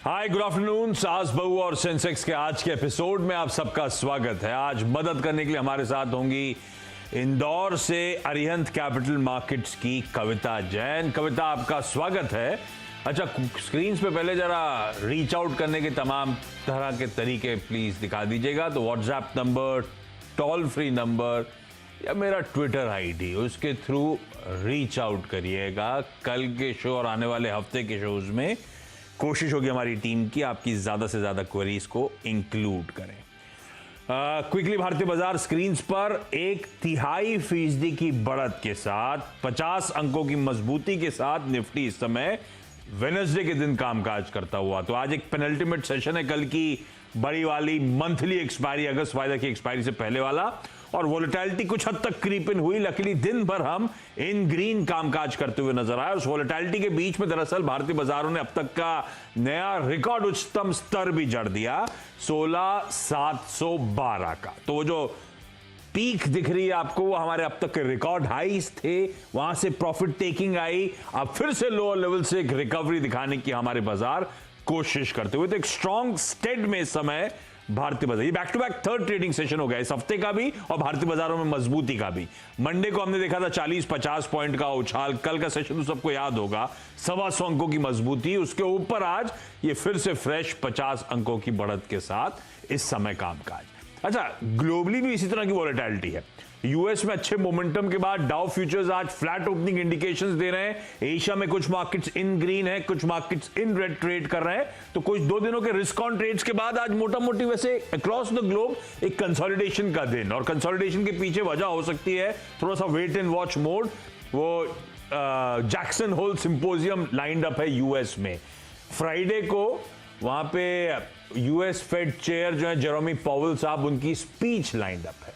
हाय, good afternoon. सास बहू और सेंसेक्स के आज के एपिसोड में आप सबका स्वागत है। आज मदद करने के लिए हमारे साथ होंगी इंदौर से अरिहंत कैपिटल मार्केट्स की कविता जैन। कविता, आपका स्वागत है। अच्छा, स्क्रीन पे पहले जरा रीच आउट करने के तमाम तरह के तरीके प्लीज दिखा दीजिएगा। तो WhatsApp number, toll free number या मेरा ट्विटर आईडी, उसके थ्रू रीच आउट करिएगा। कल के शो और आने वाले हफ्ते के शोज में कोशिश होगी हमारी टीम की आपकी ज्यादा से ज्यादा क्वेरीज को इंक्लूड करें। क्विकली भारतीय बाजार स्क्रीन्स पर 1/3% की बढ़त के साथ 50 अंकों की मजबूती के साथ निफ्टी इस समय वेडनेसडे के दिन कामकाज करता हुआ। तो आज एक पेनल्टीमेट सेशन है, कल की बड़ी वाली मंथली एक्सपायरी, अगस्त वायदा की एक्सपायरी से पहले वाला, और वोलेटिलिटी कुछ हद तक क्रीप इन हुई। लकीली दिन भर हम इन ग्रीन कामकाज करते हुए नजर आए। उस वोलेटिलिटी के बीच में दरअसल भारतीय बाजारों ने अब तक का नया रिकॉर्ड उच्चतम स्तर भी जड़ दिया, 16,712 का। तो वो जो पीक दिख रही है आपको, वो हमारे अब तक के रिकॉर्ड हाईज थे, वहां से प्रॉफिट टेकिंग आई। अब फिर से लोअर लेवल से एक रिकवरी दिखाने की हमारे बाजार कोशिश करते हुए, तो एक स्ट्रॉन्ग स्टेड में इस समय भारतीय बाजार, ये back to back third trading session हो गया इस हफ्ते का भी और भारतीय बाजारों में मजबूती का भी। मंडे को हमने देखा था 40-50 पॉइंट का उछाल, कल का सेशन तो सबको याद होगा, 125 अंकों की मजबूती। उसके ऊपर आज ये फिर से फ्रेश 50 अंकों की बढ़त के साथ इस समय कामकाज। अच्छा, ग्लोबली भी इसी तरह की वोलेटिलिटी है। यूएस में अच्छे मोमेंटम के बाद डाउ फ्यूचर्स आज फ्लैट ओपनिंग इंडिकेशंस दे रहे हैं। एशिया में कुछ मार्केट्स इन ग्रीन है, कुछ मार्केट्स इन रेड ट्रेड कर रहे हैं। तो कुछ 2 दिनों के रिस्क ऑन ट्रेड्स के बाद आज मोटा मोटी वैसे अक्रॉस द ग्लोब एक कंसोलिडेशन का दिन, और कंसोलिडेशन के पीछे वजह हो सकती है थोड़ा सा वेट एंड वॉच मोड। वो Jackson Hole symposium lined up है यूएस में फ्राइडे को। वहां पे यूएस फेड चेयर जो है जेरोमी पॉवेल साहब, उनकी स्पीच लाइंड अप है।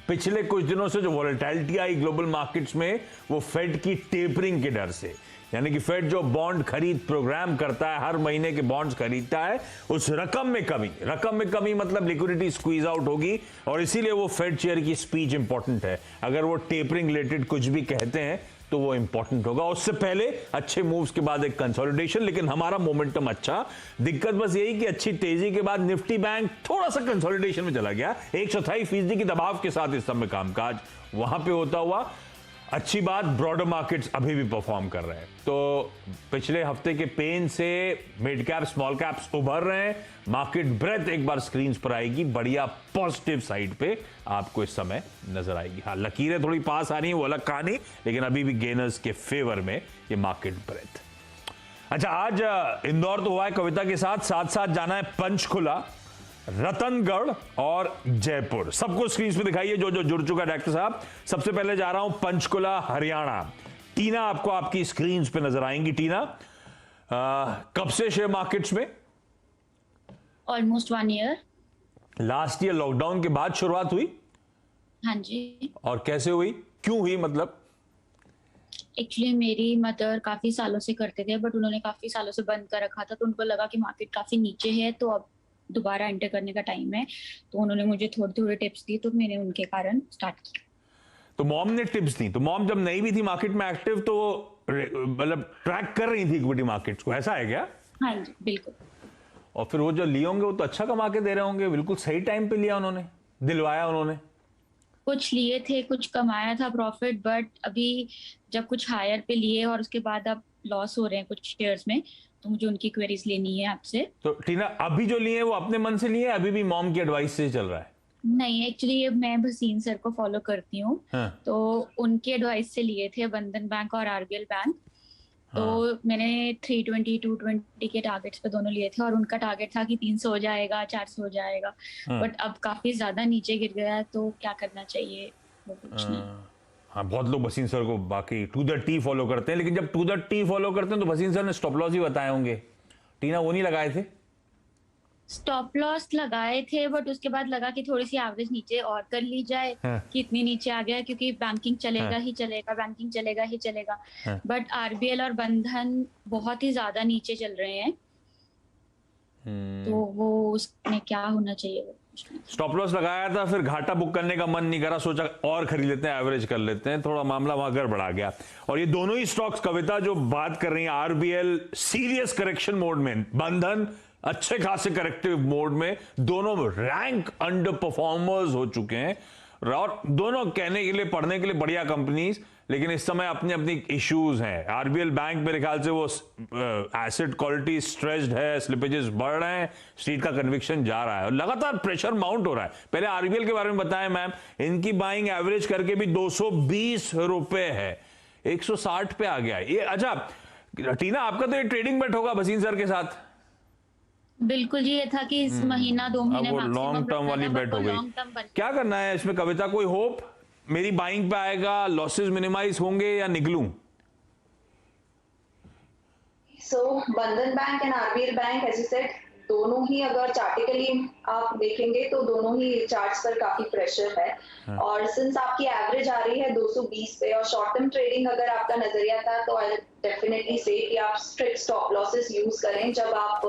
पिछले कुछ दिनों से जो वोलेटिलिटी आई ग्लोबल मार्केट्स में, वो फेड की टेपरिंग के डर से, यानी कि फेड जो बॉन्ड खरीद प्रोग्राम करता है, हर महीने के बॉन्ड्स खरीदता है, उस रकम में कमी मतलब लिक्विडिटी स्क्वीज आउट होगी, और इसीलिए वो फेड चेयर की स्पीच इंपॉर्टेंट है। अगर वो टेपरिंग रिलेटेड कुछ भी कहते हैं तो वो इंपॉर्टेंट होगा। उससे पहले अच्छे मूव्स के बाद एक कंसोलिडेशन, लेकिन हमारा मोमेंटम अच्छा। दिक्कत बस यही कि अच्छी तेजी के बाद निफ्टी बैंक थोड़ा सा कंसोलिडेशन में चला गया। 128% की दबाव के साथ इस समय कामकाज वहां पे होता हुआ। अच्छी बात, ब्रॉडर मार्केट्स अभी भी परफॉर्म कर रहे हैं। तो पिछले हफ्ते के पेन से मिड कैप स्मॉल कैप्स उभर रहे हैं। मार्केट ब्रेथ एक बार स्क्रीन पर आएगी, बढ़िया पॉजिटिव साइड पे आपको इस समय नजर आएगी। हाँ, लकीरें थोड़ी पास आ रही है, वो अलग कहानी, लेकिन अभी भी गेनर्स के फेवर में ये मार्केट ब्रेथ। अच्छा, आज इंदौर तो हुआ है कविता के साथ साथ जाना है पंचकुला, रतनगढ़ और जयपुर। सबको स्क्रीन पे दिखाइए जो जो जुड़ चुका है। डॉक्टर साहब, सबसे पहले जा रहा हूं पंचकुला, हरियाणा। टीना आपको आपकी स्क्रीन पे नजर आएंगी। टीना, कब से शेयर मार्केट्स में? Almost 1 year. Last year lockdown के बाद शुरुआत हुई? हाँ जी। और कैसे हुई, क्यों हुई मतलब? एक्चुअली मेरी मदर काफी सालों से करते थे, बट उन्होंने काफी सालों से बंद कर रखा था, तो उनको लगा कि मार्केट काफी नीचे है, तो अब दोबारा एंटर करने का टाइम है। तो उन्होंने मुझे थोड़ी थोड़ी टिप्स दी, तो मैंने उनके कारण स्टार्ट किया। तो मॉम ने टिप्स दी, तो मॉम जब नहीं भी थी मार्केट में एक्टिव, तो मतलब ट्रैक कर रही थी इक्विटी मार्केट्स को, ऐसा है क्या? हाँ जी, बिल्कुल। और फिर वो जो लिए होंगे वो तो अच्छा कमा के दे रहे होंगे, बिल्कुल सही टाइम पे लिया उन्होंने, दिलवाया उन्होंने। कुछ लिए थे, कुछ कमाया था प्रॉफिट, बट अभी जब कुछ हायर पे लिए और उसके बाद अब लॉस हो रहे हैं कुछ शेयर्स में, तो मुझे उनकी क्वेरीज लेनी है आपसे। तो टीना, अभी जो लिए वो अपने मन से लिए, अभी भी मॉम की एडवाइस से चल रहा है? नहीं, एक्चुअली मैं भसीन सर को फॉलो करती हूँ। हाँ। तो उनके एडवाइस से लिए थे, बंधन बैंक और आरबीएल बैंक। तो हाँ। मैंने 320 220 के टारगेट्स पे दोनों लिए थे, और उनका टारगेट था कि 300 हो जाएगा, 400 हो जाएगा। हाँ। बट अब काफी ज्यादा नीचे गिर गया है, तो क्या करना चाहिए वो पूछना। हाँ, बहुत लोग भसीन सर को बाकी टू द टी फॉलो करते हैं, लेकिन जब टू द टी फॉलो करते हैं तो भसीन सर ने स्टॉप लॉस ही बताए होंगे। टीना, वो नहीं लगाए थे? स्टॉप लॉस लगाए थे, बट उसके बाद लगा कि थोड़ी सी एवरेज नीचे और कर ली जाए। हाँ। कि इतनी नीचे आ गया, क्योंकि बैंकिंग चलेगा हाँ। ही चलेगा, बैंकिंग चलेगा ही चलेगा। हाँ। बट आरबीएल और बंधन बहुत ही ज्यादा नीचे चल रहे हैं। तो वो उसमें क्या होना चाहिए वो स्टॉप लॉस लगाया था, फिर घाटा बुक करने का मन नहीं करा, सोचा और खरीद लेते हैं, एवरेज कर लेते हैं, थोड़ा मामला वहां गड़बड़ा गया। और ये दोनों ही स्टॉक्स कविता जो बात कर रही है, आरबीएल सीरियस करेक्शन मोड में, बंधन अच्छे खासे करेक्टिव मोड में, दोनों रैंक अंडर परफॉर्मर्स हो चुके हैं। और दोनों कहने के लिए, पढ़ने के लिए बढ़िया कंपनीज, लेकिन इस समय अपनी अपनी इश्यूज हैं। आरबीएल बैंक मेरे ख्याल से वो एसेट क्वालिटी स्ट्रेस्ड है, स्लिपेजेस बढ़ रहे हैं, स्ट्रीट का कन्विक्शन जा रहा है और लगातार प्रेशर माउंट हो रहा है। पहले आरबीएल के बारे में बताएं मैम, इनकी बाइंग एवरेज करके भी 220 रुपए है, 160 पे आ गया ये। अच्छा टीना, आपका तो ये ट्रेडिंग बेट होगा भसीन सर के साथ? बिल्कुल जी, ये था कि इस महीना 2 महीने अब वो मैक्सिमम लॉन्ग टर्म रखना वाली था, बेट बट हो वो गई। लॉन्ग टर्म बन क्या करना है इसमें कविता, कोई होप मेरी बाइंग पे आएगा, लॉसेस मिनिमाइज होंगे या निकलूं? So Bandhan bank and RBL bank as you said, दोनों ही अगर चार्टिकली आप देखेंगे तो दोनों ही चार्ट्स पर काफी प्रेशर है। हाँ। और सिंस आपकी एवरेज आ रही है 220 पे और शॉर्ट टर्म ट्रेडिंग अगर आपका नजरिया था, तो आई डेफिनेटली से कि आप स्ट्रिक्ट स्टॉप लॉसेस यूज करें जब आप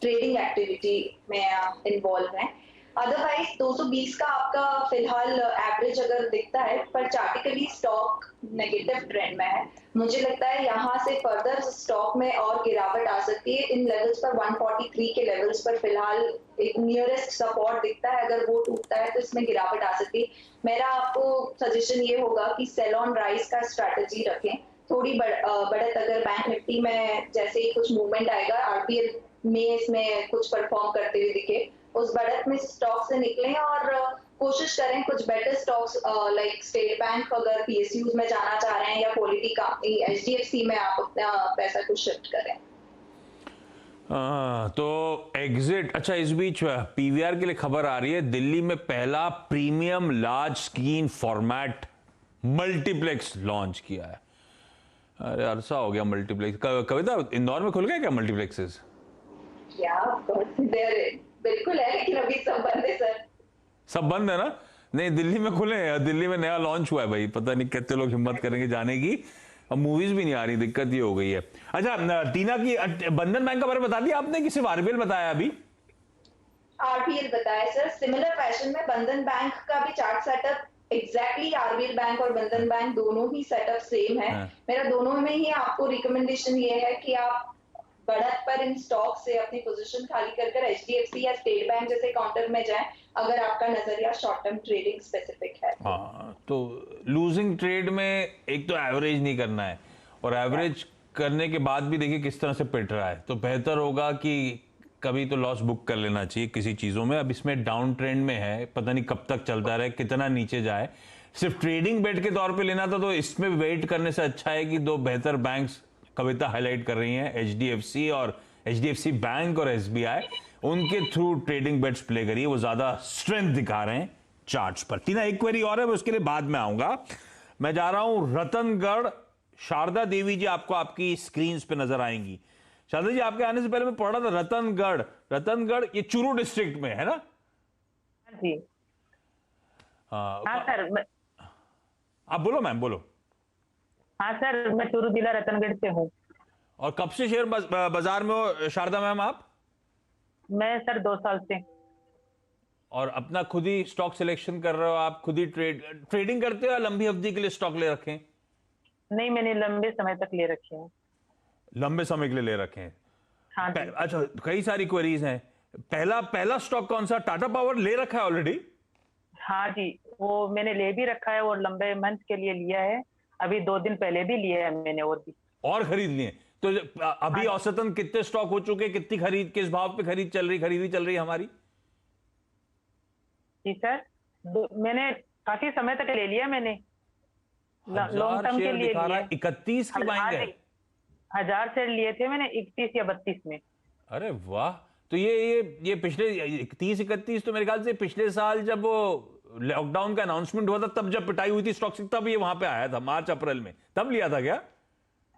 ट्रेडिंग एक्टिविटी में इन्वॉल्व हैं। अदरवाइज 220 का आपका फिलहाल एवरेज अगर दिखता है, पर चार्टिकली स्टॉक नेगेटिव ट्रेंड में है। मुझे लगता है यहाँ से फर्दर स्टॉक में और गिरावट आ सकती है। इन लेवल्स पर 143 के लेवल्स पर फिलहाल एक नियरेस्ट सपोर्ट दिखता है, अगर वो टूटता है तो इसमें गिरावट आ सकती है। मेरा आपको सजेशन ये होगा कि सेल ऑन राइज का स्ट्रैटेजी रखें। थोड़ी बढ़त अगर बैंक निफ्टी में जैसे ही कुछ मूवमेंट आएगा, आरबीएल में इसमें कुछ परफॉर्म करते हुए दिखे, उस बढ़त में स्टॉक से निकलें और कोशिश करें कुछ better stocks like state bank अगर पीएसयूज में जाना चाह रहे हैं, या क्वालिटी कंपनी एचडीएफसी में आप अपना पैसा कुछ शिफ्ट करें। तो एग्जिट। अच्छा, इस बीच पीवीआर के लिए खबर आ रही है, दिल्ली में पहला premium large screen format multiplex launch किया है। अरे अरसा हो गया मल्टीप्लेक्स। कविता, इंदौर में खुल गए क्या मल्टीप्लेक्सेस? या बिल्कुल है, लेकिन अभी सब बंद है सर। सब बंद है ना? नहीं, दिल्ली में खुले हैं, दिल्ली में नया लॉन्च हुआ है भाई, पता नहीं कितने लोग हिम्मत करेंगे जाने की। अब मूवीज भी नहीं आ रही, दिक्कत ये हो गई है। अच्छा टीना की बंधन बैंक का बारे में बता दिया आपने कि सिर्फ आरबीएल बताया अभी? आरबीएल बताया सर। सिमिलर फैशन में बंधन बैंक का भी chart setup exactly RBL bank और बंधन बैंक दोनों ही सेटअप सेम है। मेरा दोनों में ही आपको रिकमेंडेशन ये है कि आप बढ़त पर इन स्टॉक से अपनी पोजीशन खाली कर एचडीएफसी या स्टेट बैंक जैसे काउंटर में जाएं, अगर आपका नजरिया शॉर्ट टर्म ट्रेडिंग स्पेसिफिक है। हाँ, तो लूजिंग ट्रेड में एक तो एवरेज नहीं करना है, और एवरेज करने के बाद भी देखिए किस तरह से पिट रहा है, तो बेहतर होगा कि कभी तो लॉस बुक कर लेना चाहिए किसी चीजों में। अब इसमें डाउन ट्रेंड में है, पता नहीं कब तक चलता रहे, कितना नीचे जाए। सिर्फ ट्रेडिंग बेट के तौर पे लेना था तो इसमें वेट करने से अच्छा है कि दो बेहतर बैंक्स कविता हाईलाइट कर रही हैं, एचडीएफसी और एचडीएफसी बैंक और एसबीआई, उनके थ्रू ट्रेडिंग बेट्स प्ले करिए, वो ज्यादा स्ट्रेंथ दिखा रहे हैं चार्ट्स पर। टीना, एक क्वेरी और है, मैं उसके लिए बाद में आऊंगा। मैं जा रहा हूं रतनगढ़। शारदा देवी जी आपको आपकी स्क्रीन पे नजर आएंगी। शारदा जी, आपके आने से पहले मैं पढ़ रहा था रतनगढ़। रतनगढ़ ये चूरू डिस्ट्रिक्ट में है ना? जी हाँ सर। आप बोलो मैम, बोलो। हाँ सर, मैं चूरू जिला रतनगढ़ से हूँ। और कब से शेयर बाजार में हो शारदा मैम आप? मैं सर 2 साल से। और अपना खुद ही स्टॉक सिलेक्शन कर रहे हो आप? खुद ही ट्रेडिंग करते हो या लंबी अवधि के लिए स्टॉक ले रखे हैं? नहीं, मैंने लंबे समय तक ले रखे हैं। लंबे समय के लिए ले रखे हैं? हाँ जी। अच्छा, कई सारी क्वेरीज हैं। पहला स्टॉक कौन सा? टाटा पावर ले रखा है ऑलरेडी? हाँ जी, वो मैंने ले भी रखा है और लंबे मंथ के लिए लिया है। अभी 2 दिन पहले भी लिया है मैंने, और भी और खरीद लिए। तो अभी औसतन कितने स्टॉक हो चुके, कितनी खरीद, किस भाव पे खरीदी चल रही हमारी? जी सर, मैंने काफी समय तक ले लिया मैंने, लॉन्ग टर्म के लिए लिया। 31 की बाइंग है। 1000 शेयर लिए थे मैंने 31 या 32 में। अरे वाह! तो ये पिछले 31-31 तो मेरे ख्याल से पिछले साल जब वो लॉकडाउन का अनाउंसमेंट हुआ था, तब जब पिटाई हुई थी स्टॉक से, तब ये वहां पे आया था, मार्च अप्रैल में, तब लिया था क्या?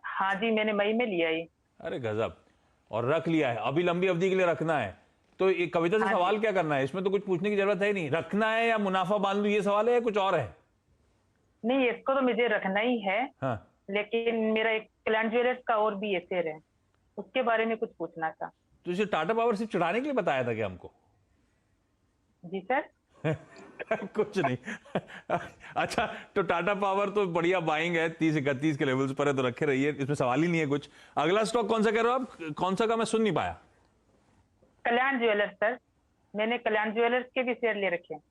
हाँ जी, मैंने मई में लिया ये। अरे गजब! और रख लिया है, अभी लंबी अवधि के लिए रखना है। तो ये कविता से सवाल क्या करना है, इसमें तो कुछ पूछने की जरूरत है नहीं। रखना है या मुनाफा बांध लूं, ये सवाल है या कुछ और है? नहीं, इसको तो मुझे रखना ही है। हाँ। लेकिन मेरा एक क्लाइंट ज्वेलर्स का और भी शेयर है, उसके बारे में कुछ पूछना था। तो इसे टाटा पावर सिर्फ चढ़ाने के लिए बताया था क्या हमको? जी सर। कुछ नहीं। अच्छा, तो टाटा पावर तो बढ़िया बाइंग है, 30-31 के लेवल्स पर है, तो रखे रहिए, इसमें सवाल ही नहीं है कुछ। अगला स्टॉक कौन सा कह रहे हो आप? कौन सा का मैं सुन नहीं पाया। कल्याण ज्वेलर्स सर, मैंने कल्याण ज्वेलर्स के भी शेयर ले रखे हैं।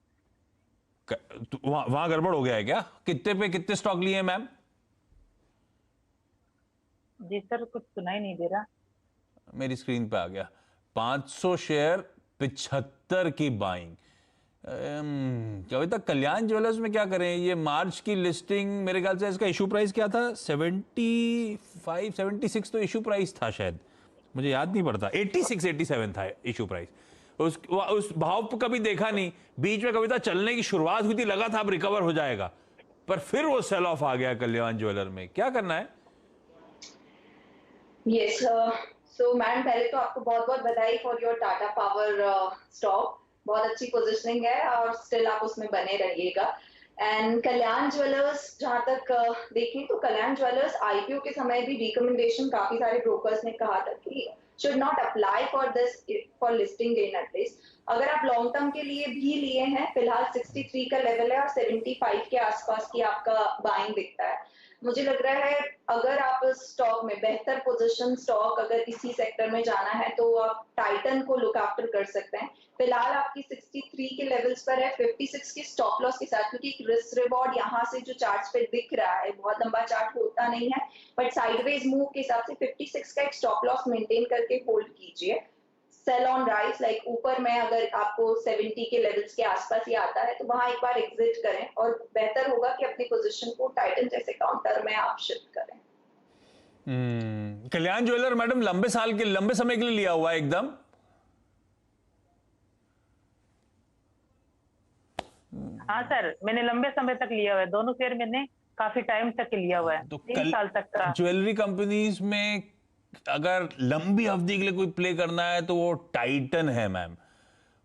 वहां गड़बड़ हो गया है क्या? कितने पे कितने स्टॉक लिए हैं मैम? जी सर, कुछ सुनाई नहीं दे रहा। मेरी स्क्रीन पे आ गया 500 शेयर 75 की बाइंग। अभी तक कल्याण ज्वेलर्स में क्या करें, ये मार्च की लिस्टिंग, मेरे ख्याल से इसका इशू प्राइस क्या था, 75 76 तो इशू प्राइस था शायद, मुझे याद नहीं पड़ता, 86 87 था इशू प्राइस। उस भाव को कभी देखा नहीं, बीच में कभी था चलने की शुरुआत हुई थी, लगा था अब रिकवर हो जाएगा, पर फिर वो सेल ऑफ आ गया कल्याण ज्वेलर में। क्या करना है? यस, सो मैम पहले तो आपको बहुत बहुत बधाई for your Tata power stock, बहुत अच्छी पोजीशनिंग है और स्टिल आप उसमें बने रहिएगा। एंड कल्याण ज्वेलर्स जहां तक देखें तो कल्याण ज्वेलर्स आईपीओ के समय भी रिकमेंडेशन काफी सारे ब्रोकर्स ने कहा था कि should not apply for this for listing in at least. अगर आप लॉन्ग टर्म के लिए भी लिए हैं, फिलहाल 63 का लेवल है और 75 के आसपास की आपका बाइंग दिखता है। मुझे लग रहा है अगर आप इस स्टॉक में बेहतर पोजीशन स्टॉक अगर इसी सेक्टर में जाना है तो आप टाइटन को लुक आफ्टर कर सकते हैं। फिलहाल आपकी 63 के लेवल्स पर है 56 के स्टॉप लॉस के साथ, क्योंकि रिस्क रिवॉर्ड यहाँ से जो चार्ट्स पे दिख रहा है, बहुत लंबा चार्ट होता नहीं है, बट साइडवेज मूव के हिसाब से 56 का एक स्टॉप लॉस मेंटेन करके होल्ड कीजिए। सेल ऑन राइज, लाइक ऊपर में अगर आपको 70 के लेवल्स के आसपास ही आता है तो वहां एक बार एग्जिट करें और बेहतर होगा कि अपनी पोजीशन को टाइटन जैसे काउंटर में आप शिफ्ट करें। कल्याण ज्वेलर मैडम लंबे समय के लिए लिया हुआ है एकदम? हाँ सर, मैंने लंबे समय तक लिया हुआ है, दोनों शेयर मैंने काफी टाइम तक लिया हुआ है, तो 3 साल तक का। ज्वेलरी कंपनीज में अगर लंबी अवधि के लिए कोई प्ले करना है तो वो टाइटन है मैम,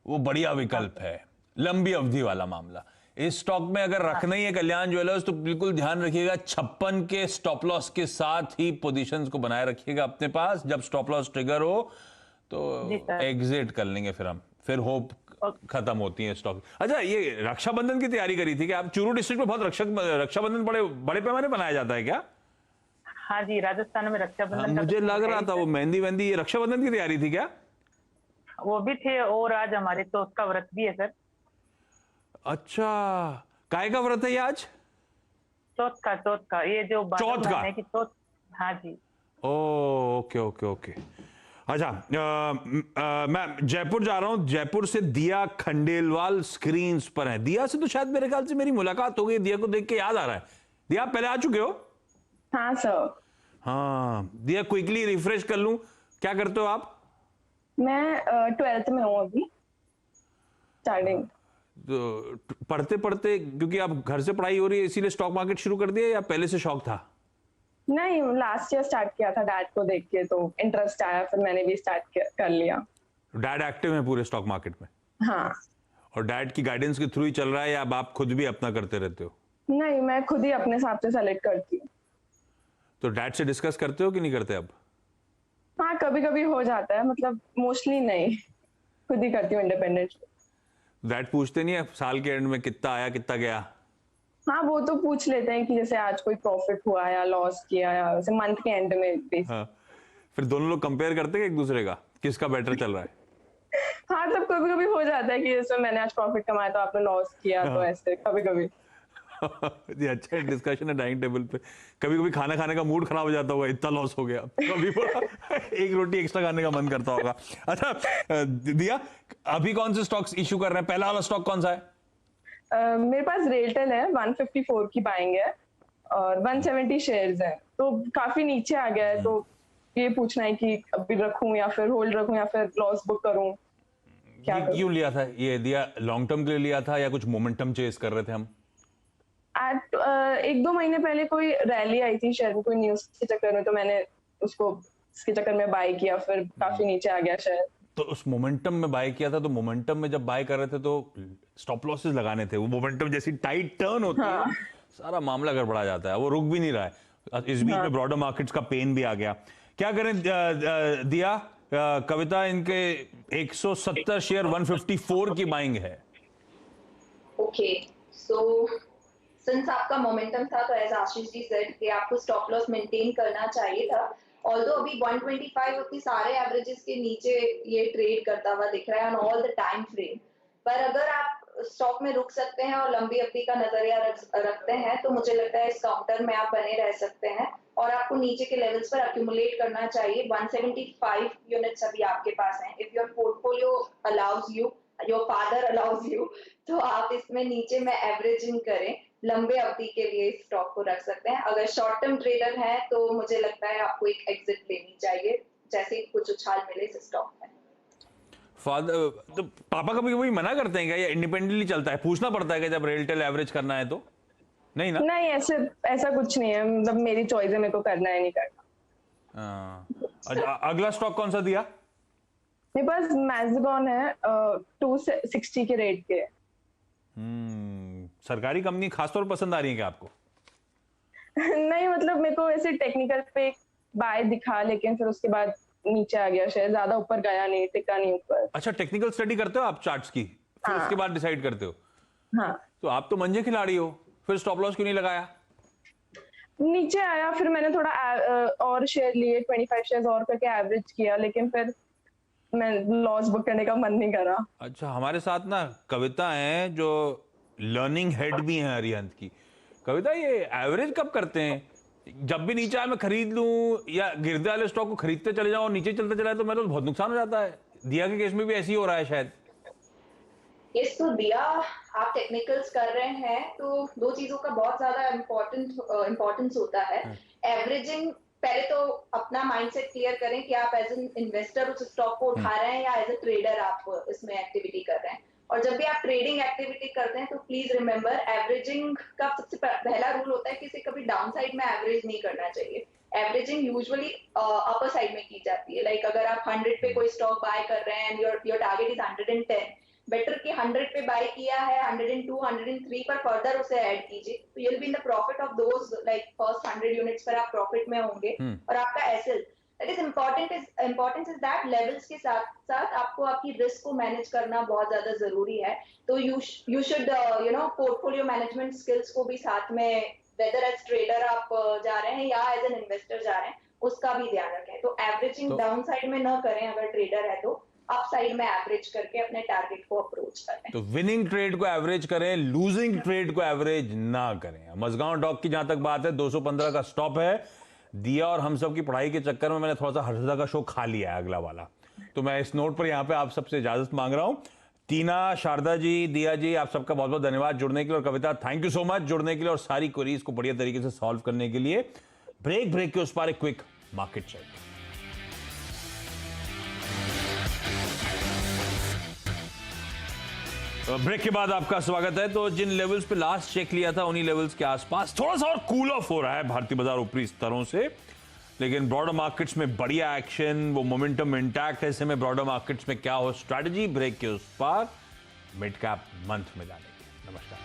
वो बढ़िया विकल्प है, लंबी अवधि वाला मामला। इस स्टॉक में अगर रखना ही है कल्याण ज्वेलर्स तो बिल्कुल ध्यान रखिएगा 56 के स्टॉप लॉस के साथ ही पोजीशंस को बनाए रखिएगा अपने पास। जब स्टॉप लॉस ट्रिगर हो तो एग्जिट कर लेंगे फिर होप खत्म होती है स्टॉक। अच्छा, ये रक्षाबंधन की तैयारी करी थी क्या आप? चूरू डिस्ट्रिक्ट में बहुत रक्षाबंधन बड़े पैमाने बनाया जाता है क्या? हाँ जी, राजस्थान में रक्षाबंधन। मुझे लग रहा था वो मेहंदी वेंदी, ये रक्षाबंधन की तैयारी थी क्या? वो भी थे और आज हमारे तो उसका व्रत भी है सर। अच्छा, काय का व्रत है ये आज? चौथ का ये जो चौथ का की चौथ। हाँ जी। ओके। अच्छा, मैं जयपुर जा रहा हूं, जयपुर से दिया खंडेलवाल स्क्रीन्स पर है। दिया से तो शायद मेरे ख्याल से मेरी मुलाकात हो गई, दिया को देख के याद आ रहा है। दिया आप पहले आ चुके हो? हाँ सर। हाँ दिया, क्विकली रिफ्रेश कर लूं, क्या करते हो आप? मैं 12th में हूँ अभी, स्टार्टिंग। तो पढ़ते पढ़ते, क्योंकि आप घर से पढ़ाई हो रही है इसीलिए स्टॉक मार्केट शुरू कर दिया या पहले से शौक था? नहीं, लास्ट ईयर स्टार्ट किया था डैड को देख के, तो इंटरेस्ट आया, फिर मैंने भी स्टार्ट कर लिया। डैड एक्टिव है पूरे स्टॉक मार्केट में? हाँ। और डैड की गाइडेंस के थ्रू ही चल रहा है या अब आप खुद भी अपना करते रहते हो? नहीं, मैं खुद ही अपने हिसाब से सेलेक्ट करती हूँ। तो डैड से डिस्कस करते हो कि नहीं करते अब? हाँ, कभी कभी हो जाता है, मतलब मोस्टली नहीं, खुद ही करती हूँ इंडिपेंडेंट। डैड पूछते नहीं है साल के एंड में कितना आया कितना गया? हाँ, वो तो पूछ लेते हैं कि जैसे आज कोई प्रॉफिट हुआ या लॉस किया या वैसे मंथ के एंड में। हाँ, फिर दोनों लोग कंपेयर करते हैं एक दूसरे का, किसका बेटर चल रहा है? हाँ, तब कभी कभी हो जाता है कि जैसे मैंने आज प्रॉफिट कमाया तो आपने लॉस किया, तो ऐसे कभी कभी। ये अच्छा डिस्कशन है डाइनिंग टेबल पे। कभी कभी खाना खाने का मूड खराब हो जाता होगा, इतना लॉस हो गया, कभी एक रोटी एक्स्ट्रा खाने का मन करता होगा। अच्छा दिया, अभी कौन से स्टॉक्स इशू कर रहे हैं? पहला वाला स्टॉक कौन सा है? मेरे पास रेलटेल है, 154 की बाइंग है और 170 शेयर्स है, तो काफी नीचे आ गया है। तो ये पूछना है कि अभी रखूं या फिर होल्ड रखूं या फिर लॉस बुक करूं, क्या करूं? क्यों लिया था ये? दिया लॉन्ग टर्म के लिए लिया था या कुछ मोमेंटम चेस कर रहे थे हम? 1-2 महीने पहले कोई रैली आई थी शेयर में, कोई न्यूज के चक्कर में, तो मैंने उसको इसके चक्कर में बाय किया, फिर काफी नीचे आ गया शेयर। तो उस मोमेंटम में बाय किया था, तो मोमेंटम में जब बाय कर रहे थे तो स्टॉप लॉसेस लगाने थे। वो मोमेंटम जैसी टाइट टर्न होती है, सारा मामला गड़बड़ा जाता है, वो रुक भी नहीं रहा है। इस बीच में ब्रॉडर मार्केट्स का पेन भी आ गया। क्या करें दिया? कविता, इनके 170 शेयर 154 की बाइंग है, ओके सो सिंस आपका मोमेंटम था तो एज आशीष जी सेड कि आपको स्टॉप लॉस मेंटेन करना चाहिए था। ऑल्दो अभी 125 अपनी सारे एवरेजेस के नीचे ये ट्रेड करता हुआ दिख रहा है on all the time frame, पर अगर आप स्टॉक में रुक सकते हैं और लंबी अवधि का नजरिया रखते हैं तो मुझे लगता है इस काउंटर में आप बने रह सकते हैं और आपको नीचे के लेवल्स पर अक्यूमुलेट करना चाहिए। 175 यूनिट्स अभी आपके पास हैं। If your portfolio allows you, your father allows you, तो आप इसमें नीचे में एवरेजिंग करें, लंबे अवधि के लिए इस स्टॉक को रख सकते हैं। अगर शॉर्ट टर्म ट्रेडर है तो मुझे लगता है आपको एक एग्जिट लेनी चाहिए जैसे कुछ उछाल मिले इस स्टॉक में। फादर तो पापा कभी कभी मना करते हैं क्या, या इंडिपेंडेंटली चलता है, पूछना पड़ता है कि जब रेलटेल एवरेज करना है तो? नहीं ना? नहीं, ऐसा कुछ नहीं है, मतलब मेरी चॉइस है, मेरे को करना है नहीं करना। अच्छा, अगला स्टॉक कौन सा दिया? मेरे पास मैज़गॉन है 260 के रेट के। सरकारी कंपनी खासतौर पर पसंद आ रही है क्या आपको? नहीं, मतलब मेरे को ऐसे टेक्निकल पे बाय दिखा, लेकिन फिर उसके बाद नीचे आ गया, शायद ज्यादा ऊपर गया नहीं, टिका नहीं ऊपर। अच्छा, टेक्निकल स्टडी करते हो आप चार्ट्स की, फिर हाँ। उसके बाद डिसाइड करते हो? हाँ। तो आप तो मंजे खिलाड़ी हो, फिर स्टॉप लॉस क्यों नहीं लगाया? नीचे आया, फिर मैंने थोड़ा और शेयर लिए, 25 शेयर्स और करके एवरेज किया, लेकिन फिर मैं लॉस बुक करने का मन नहीं करा। अच्छा, हमारे साथ ना कविता है जो लर्निंग हेड भी है अरिहंत की। कविता, ये एवरेज कब करते हैं? जब भी नीचे आए मैं खरीद लूं या गिरते वाले स्टॉक को खरीदते चले जाऊं और नीचे चलते चला तो मेरा तो बहुत नुकसान हो जाता है। दिया के केस में भी ऐसे ही हो रहा है शायद। यस, तो दिया आप टेक्निकल्स कर रहे हैं तो दो चीजों का बहुत ज्यादा इम्पोर्टेंस होता है। एवरेजिंग, पहले तो अपना माइंडसेट क्लियर करें कि आप एज एन इन्वेस्टर उस स्टॉक को उठा रहे हैं या एज ए ट्रेडर आप इसमें एक्टिविटी कर रहे हैं। और जब भी आप ट्रेडिंग एक्टिविटी करते हैं तो प्लीज रिमेंबर, एवरेजिंग का सबसे पहला रूल होता है कि इसे कभी डाउन साइड में एवरेज नहीं करना चाहिए। एवरेजिंग यूजुअली अपर साइड में की जाती है। लाइक अगर आप 100 पे कोई स्टॉक बाय कर रहे हैं and your target is 110, better कि 100 पे बाय किया है, 102, 103 पर फर्दर उसे ऐड कीजिए, तो you will be in the profit of those, like first 100 units पर आप प्रॉफिट में होंगे। और आपका SL that is important is that levels के साथ साथ आपको आपकी रिस्क को मैनेज करना बहुत ज्यादा जरूरी है। तो you should portfolio management skills को भी साथ में, वेदर एज ट्रेडर आप जा रहे हैं या एज एन इन्वेस्टर जा रहे हैं, उसका भी ध्यान रखें। तो एवरेजिंग डाउन साइड में न करें, अगर ट्रेडर है तो अप साइड में एवरेज करके अपने टारगेट को अप्रोच करें। तो विनिंग ट्रेड को एवरेज करें, लूजिंग ट्रेड को एवरेज ना करें। मजगांव डॉग की जहां तक बात है, 215 का स्टॉप है। दिया और हम सब की पढ़ाई के चक्कर में मैंने थोड़ा सा हर्षदा का शो खा लिया है अगला वाला, तो मैं इस नोट पर यहाँ पे आप सबसे इजाजत मांग रहा हूँ। टीना, शारदा जी, दिया जी, आप सबका बहुत बहुत धन्यवाद जुड़ने के लिए, और कविता थैंक यू सो मच जुड़ने के लिए और सारी क्वेरीज को बढ़िया तरीके से सॉल्व करने के लिए। ब्रेक के उस पार एक क्विक मार्केट चेक। ब्रेक के बाद आपका स्वागत है। तो जिन लेवल्स पे लास्ट चेक लिया था उन्हीं लेवल्स के आसपास थोड़ा सा और कूल ऑफ हो रहा है भारतीय बाजार ऊपरी स्तरों से, लेकिन ब्रॉडर मार्केट्स में बढ़िया एक्शन, वो मोमेंटम इंटैक्ट है। ऐसे में ब्रॉडर मार्केट्स में क्या हो स्ट्रैटेजी, ब्रेक के उस पार मिड कैप मंथ में जाने की। नमस्कार।